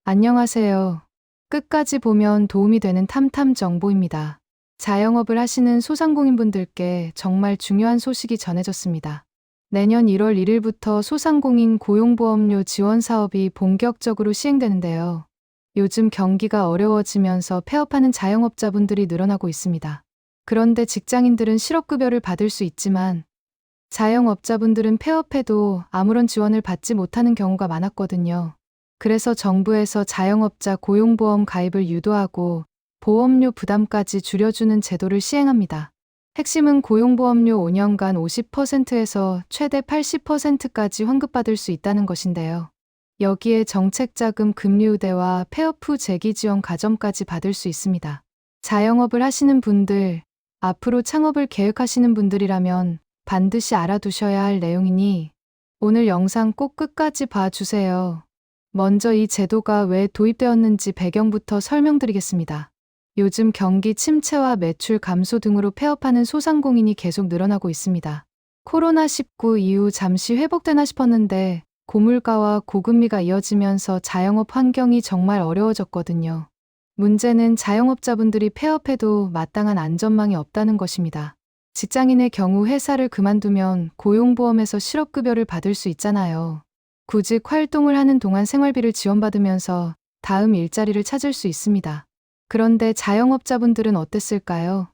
안녕하세요. 끝까지 보면 도움이 되는 탐탐 정보입니다. 자영업을 하시는 소상공인분들께 정말 중요한 소식이 전해졌습니다. 내년 1월 1일부터 소상공인 고용보험료 지원 사업이 본격적으로 시행되는데요. 요즘 경기가 어려워지면서 폐업하는 자영업자분들이 늘어나고 있습니다. 그런데 직장인들은 실업급여를 받을 수 있지만 자영업자분들은 폐업해도 아무런 지원을 받지 못하는 경우가 많았거든요. 그래서 정부에서 자영업자 고용보험 가입을 유도하고 보험료 부담까지 줄여주는 제도를 시행합니다. 핵심은 고용보험료 5년간 50%에서 최대 80%까지 환급받을 수 있다는 것인데요. 여기에 정책자금 금리우대와 폐업 후 재기지원 가점까지 받을 수 있습니다. 자영업을 하시는 분들, 앞으로 창업을 계획하시는 분들이라면 반드시 알아두셔야 할 내용이니 오늘 영상 꼭 끝까지 봐주세요. 먼저 이 제도가 왜 도입되었는지 배경부터 설명드리겠습니다. 요즘 경기 침체와 매출 감소 등으로 폐업하는 소상공인이 계속 늘어나고 있습니다. 코로나19 이후 잠시 회복되나 싶었는데 고물가와 고금리가 이어지면서 자영업 환경이 정말 어려워졌거든요. 문제는 자영업자분들이 폐업해도 마땅한 안전망이 없다는 것입니다. 직장인의 경우 회사를 그만두면 고용보험에서 실업급여를 받을 수 있잖아요. 구직 활동을 하는 동안 생활비를 지원받으면서 다음 일자리를 찾을 수 있습니다. 그런데 자영업자분들은 어땠을까요?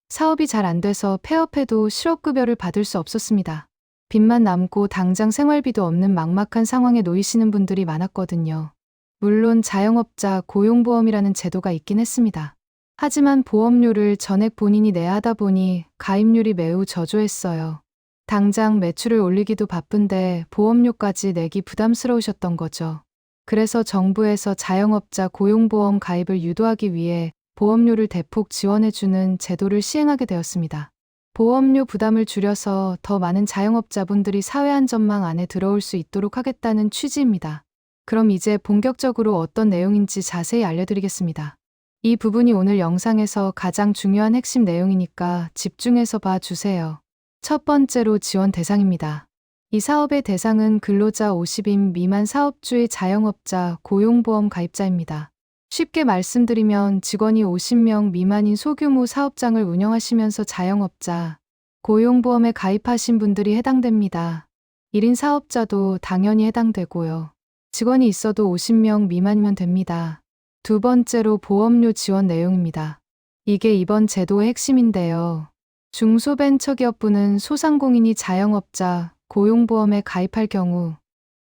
사업이 잘 안 돼서 폐업해도 실업급여를 받을 수 없었습니다. 빚만 남고 당장 생활비도 없는 막막한 상황에 놓이시는 분들이 많았거든요. 물론 자영업자 고용보험이라는 제도가 있긴 했습니다. 하지만 보험료를 전액 본인이 내야 하다 보니 가입률이 매우 저조했어요. 당장 매출을 올리기도 바쁜데 보험료까지 내기 부담스러우셨던 거죠. 그래서 정부에서 자영업자 고용보험 가입을 유도하기 위해 보험료를 대폭 지원해주는 제도를 시행하게 되었습니다. 보험료 부담을 줄여서 더 많은 자영업자분들이 사회안전망 안에 들어올 수 있도록 하겠다는 취지입니다. 그럼 이제 본격적으로 어떤 내용인지 자세히 알려드리겠습니다. 이 부분이 오늘 영상에서 가장 중요한 핵심 내용이니까 집중해서 봐주세요. 첫 번째로 지원 대상입니다. 이 사업의 대상은 근로자 50인 미만 사업주의 자영업자 고용보험 가입자입니다. 쉽게 말씀드리면 직원이 50명 미만인 소규모 사업장을 운영하시면서 자영업자 고용보험에 가입하신 분들이 해당됩니다. 1인 사업자도 당연히 해당되고요. 직원이 있어도 50명 미만이면 됩니다. 두 번째로 보험료 지원 내용입니다. 이게 이번 제도의 핵심인데요. 중소벤처기업부는 소상공인이 자영업자 고용보험에 가입할 경우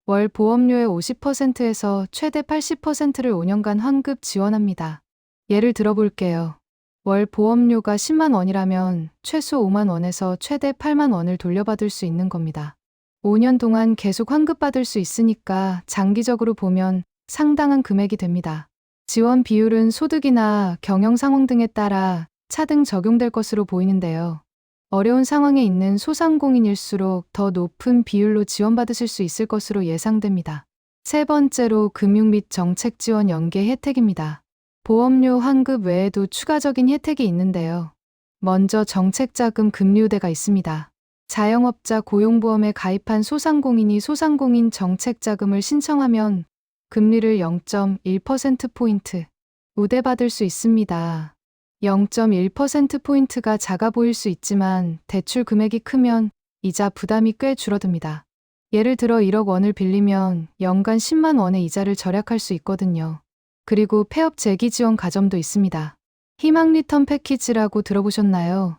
월 보험료의 50%에서 최대 80%를 5년간 환급 지원합니다. 예를 들어볼게요. 월 보험료가 10만 원이라면 최소 5만 원에서 최대 8만 원을 돌려받을 수 있는 겁니다. 5년 동안 계속 환급받을 수 있으니까 장기적으로 보면 상당한 금액이 됩니다. 지원 비율은 소득이나 경영 상황 등에 따라 차등 적용될 것으로 보이는데요. 어려운 상황에 있는 소상공인일수록 더 높은 비율로 지원받으실 수 있을 것으로 예상됩니다. 세 번째로 금융 및 정책 지원 연계 혜택입니다. 보험료 환급 외에도 추가적인 혜택이 있는데요. 먼저 정책자금 금리우대가 있습니다. 자영업자 고용보험에 가입한 소상공인이 소상공인 정책자금을 신청하면 금리를 0.1%포인트 우대받을 수 있습니다. 0.1%포인트가 작아 보일 수 있지만 대출 금액이 크면 이자 부담이 꽤 줄어듭니다. 예를 들어 1억 원을 빌리면 연간 10만 원의 이자를 절약할 수 있거든요. 그리고 폐업 재기 지원 가점도 있습니다. 희망 리턴 패키지라고 들어보셨나요?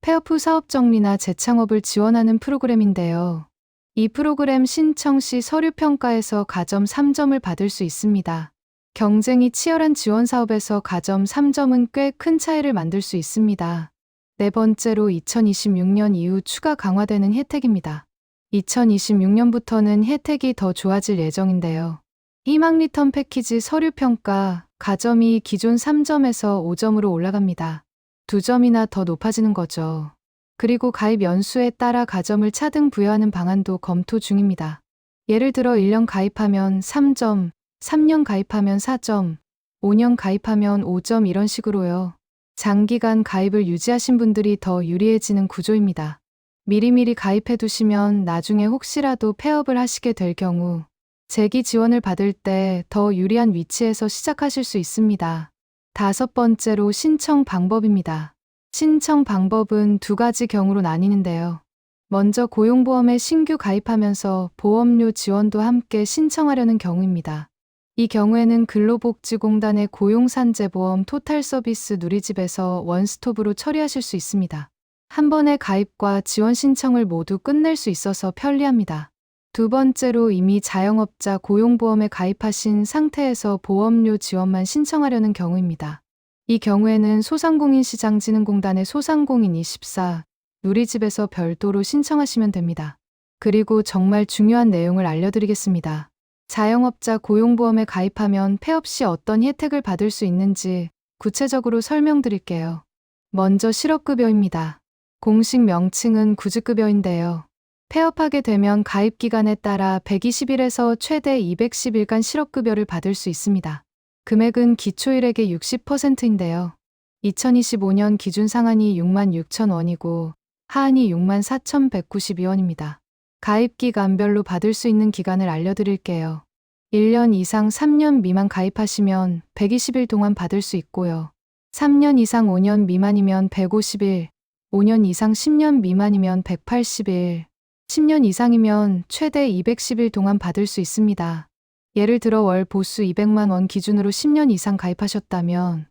폐업 후 사업 정리나 재창업을 지원하는 프로그램인데요. 이 프로그램 신청 시 서류 평가에서 가점 3점을 받을 수 있습니다. 경쟁이 치열한 지원 사업에서 가점 3점은 꽤 큰 차이를 만들 수 있습니다. 네 번째로 2026년 이후 추가 강화되는 혜택입니다. 2026년부터는 혜택이 더 좋아질 예정인데요. 희망 리턴 패키지 서류 평가 가점이 기존 3점에서 5점으로 올라갑니다. 2점이나 더 높아지는 거죠. 그리고 가입 연수에 따라 가점을 차등 부여하는 방안도 검토 중입니다. 예를 들어 1년 가입하면 3점, 3년 가입하면 4점, 5년 가입하면 5점 이런 식으로요. 장기간 가입을 유지하신 분들이 더 유리해지는 구조입니다. 미리미리 가입해 두시면 나중에 혹시라도 폐업을 하시게 될 경우 재기 지원을 받을 때 더 유리한 위치에서 시작하실 수 있습니다. 5번째로 신청 방법입니다. 신청 방법은 2가지 경우로 나뉘는데요. 먼저 고용보험에 신규 가입하면서 보험료 지원도 함께 신청하려는 경우입니다. 이 경우에는 근로복지공단의 고용산재보험 토탈서비스 누리집에서 원스톱으로 처리하실 수 있습니다. 한 번의 가입과 지원 신청을 모두 끝낼 수 있어서 편리합니다. 2번째로 이미 자영업자 고용보험에 가입하신 상태에서 보험료 지원만 신청하려는 경우입니다. 이 경우에는 소상공인시장진흥공단의 소상공인24 누리집에서 별도로 신청하시면 됩니다. 그리고 정말 중요한 내용을 알려드리겠습니다. 자영업자 고용보험에 가입하면 폐업 시 어떤 혜택을 받을 수 있는지 구체적으로 설명드릴게요. 먼저 실업급여입니다. 공식 명칭은 구직급여인데요. 폐업하게 되면 가입 기간에 따라 120일에서 최대 210일간 실업급여를 받을 수 있습니다. 금액은 기초일액의 60%인데요. 2025년 기준 상한이 66,000원이고 하한이 64,192원입니다. 가입 기간별로 받을 수 있는 기간을 알려드릴게요. 1년 이상 3년 미만 가입하시면 120일 동안 받을 수 있고요. 3년 이상 5년 미만이면 150일, 5년 이상 10년 미만이면 180일, 10년 이상이면 최대 210일 동안 받을 수 있습니다. 예를 들어 월 보수 200만 원 기준으로 10년 이상 가입하셨다면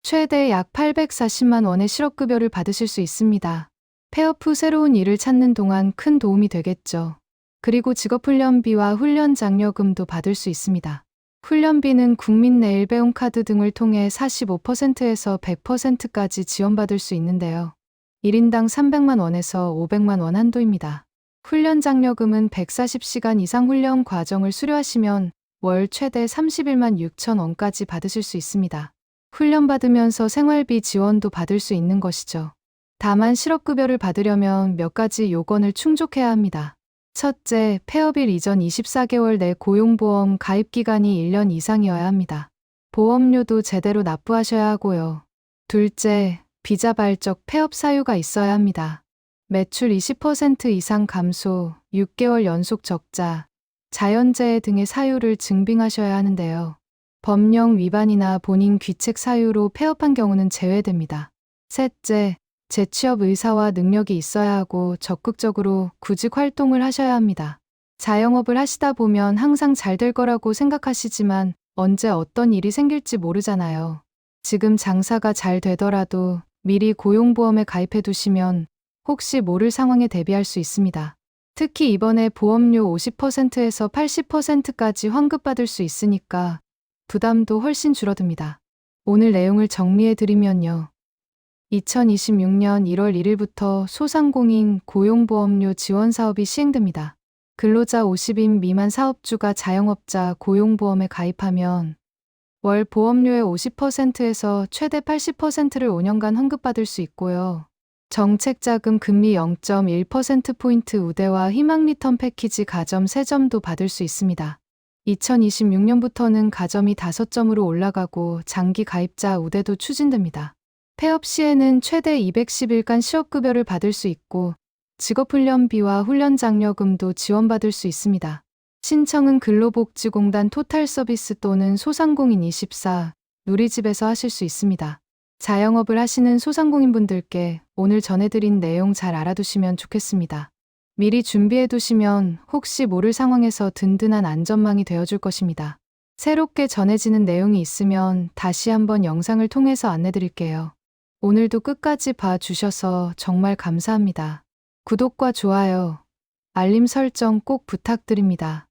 최대 약 840만 원의 실업급여를 받으실 수 있습니다. 폐업 후 새로운 일을 찾는 동안 큰 도움이 되겠죠. 그리고 직업훈련비와 훈련장려금도 받을 수 있습니다. 훈련비는 국민내일배움카드 등을 통해 45%에서 100%까지 지원받을 수 있는데요. 1인당 300만 원에서 500만 원 한도입니다. 훈련장려금은 140시간 이상 훈련 과정을 수료하시면 월 최대 31만 6천 원까지 받으실 수 있습니다. 훈련받으면서 생활비 지원도 받을 수 있는 것이죠. 다만 실업급여를 받으려면 몇 가지 요건을 충족해야 합니다. 첫째, 폐업일 이전 24개월 내 고용보험 가입기간이 1년 이상이어야 합니다. 보험료도 제대로 납부하셔야 하고요. 둘째, 비자발적 폐업 사유가 있어야 합니다. 매출 20% 이상 감소, 6개월 연속 적자, 자연재해 등의 사유를 증빙하셔야 하는데요. 법령 위반이나 본인 귀책 사유로 폐업한 경우는 제외됩니다. 셋째, 재취업 의사와 능력이 있어야 하고 적극적으로 구직 활동을 하셔야 합니다. 자영업을 하시다 보면 항상 잘 될 거라고 생각하시지만 언제 어떤 일이 생길지 모르잖아요. 지금 장사가 잘 되더라도 미리 고용보험에 가입해 두시면 혹시 모를 상황에 대비할 수 있습니다. 특히 이번에 보험료 50%에서 80%까지 환급받을 수 있으니까 부담도 훨씬 줄어듭니다. 오늘 내용을 정리해 드리면요. 2026년 1월 1일부터 소상공인 고용보험료 지원 사업이 시행됩니다. 근로자 50인 미만 사업주가 자영업자 고용보험에 가입하면 월 보험료의 50%에서 최대 80%를 5년간 환급받을 수 있고요. 정책자금 금리 0.1%포인트 우대와 희망 리턴 패키지 가점 3점도 받을 수 있습니다. 2026년부터는 가점이 5점으로 올라가고 장기 가입자 우대도 추진됩니다. 폐업 시에는 최대 210일간 실업급여를 받을 수 있고 직업훈련비와 훈련장려금도 지원받을 수 있습니다. 신청은 근로복지공단 토탈서비스 또는 소상공인24 누리집에서 하실 수 있습니다. 자영업을 하시는 소상공인분들께 오늘 전해드린 내용 잘 알아두시면 좋겠습니다. 미리 준비해두시면 혹시 모를 상황에서 든든한 안전망이 되어줄 것입니다. 새롭게 전해지는 내용이 있으면 다시 한번 영상을 통해서 안내드릴게요. 오늘도 끝까지 봐주셔서 정말 감사합니다. 구독과 좋아요, 알림 설정 꼭 부탁드립니다.